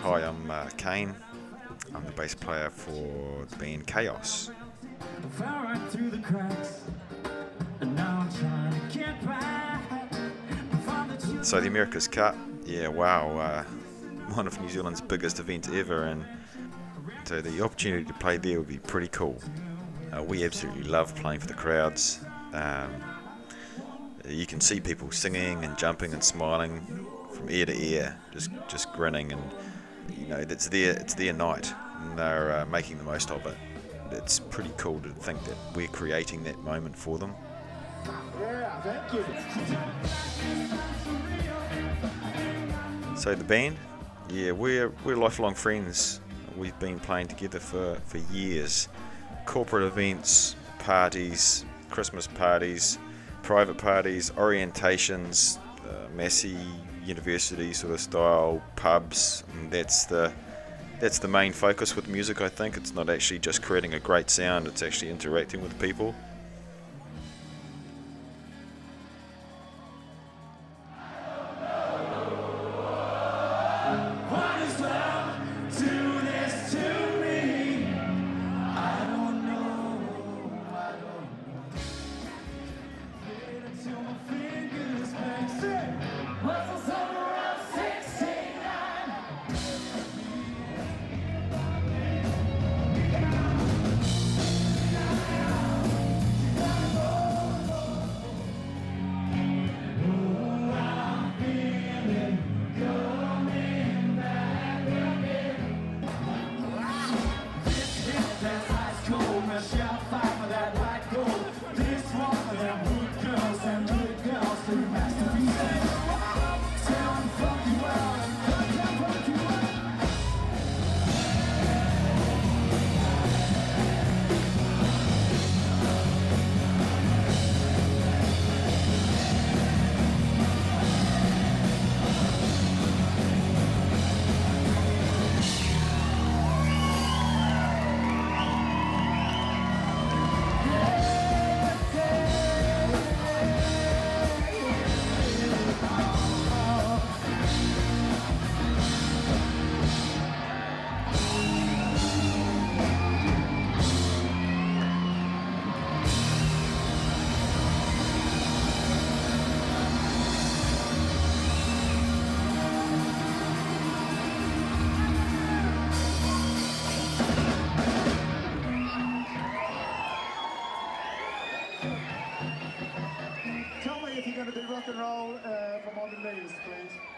Hi, I'm Kane. I'm the bass player for the band KAOS. So the America's Cup, yeah, wow, one of New Zealand's biggest events ever, and so the opportunity to play there would be pretty cool. We absolutely love playing for the crowds. You can see people singing and jumping and smiling from ear to ear, just grinning, and it's their night, and they're making the most of it. It's pretty cool to think that we're creating that moment for them. Yeah, thank you. So the band, yeah, we're lifelong friends. We've been playing together for years. Corporate events, parties, Christmas parties, private parties, orientations, Massey University sort of style pubs, and that's the main focus with music. I think it's not actually just creating a great sound, it's actually interacting with people. Tell me if you're going to do rock and roll for Modern Days, please.